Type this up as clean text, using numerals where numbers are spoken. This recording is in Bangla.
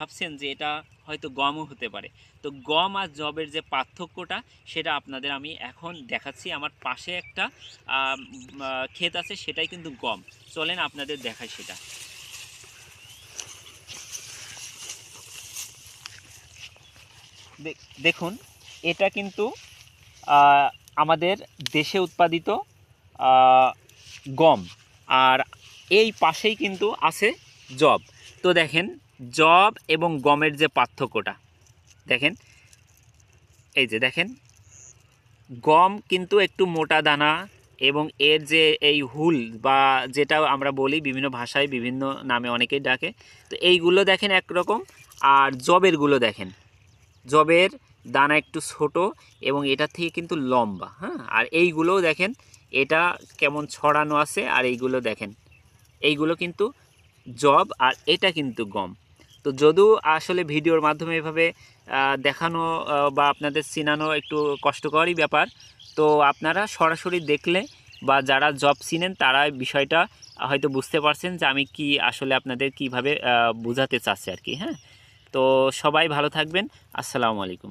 ভাবছেন যে এটা হয়তো গমও হতে পারে। তো গম আর যবের যে পার্থক্যটা সেটা আপনাদের আমি এখন দেখাচ্ছি। আমার পাশে একটা ক্ষেত আছে, সেটাই কিন্তু গম। চলেন আপনাদের দেখাই সেটা। দেখুন, এটা কিন্তু আমাদের দেশে উৎপাদিত গম। আর এই পাশেই কিন্তু আছে যব। তো দেখেন, যব এবং গমের যে পার্থক্যটা দেখেন, এই যে দেখেন, গম কিন্তু একটু মোটা দানা, এবং এর যে এই হুল বা যেটা আমরা বলি বিভিন্ন ভাষায় বিভিন্ন নামে অনেকেই ডাকে, তো এইগুলো দেখেন একরকম। আর জবেরগুলো দেখেন, জবের দানা একটু ছোট এবং এটা থেকে কিন্তু লম্বা। হ্যাঁ, আর এইগুলোও দেখেন এটা কেমন ছড়ানো আছে, আর এইগুলো দেখেন, এইগুলো কিন্তু জব আর এটা কিন্তু গম। তো যদিও আসলে ভিডিওর মাধ্যমে এভাবে দেখানো বা আপনাদের চিনানো একটু কষ্টকরই ব্যাপার, তো আপনারা সরাসরি দেখলে বা যারা জব চিনেন তারা বিষয়টা হয়তো বুঝতে পারছেন যে আমি কি আসলে আপনাদের কিভাবে বোঝাতে চাচ্ছি আর কি। হ্যাঁ, তো সবাই ভালো থাকবেন। আসসালামু আলাইকুম।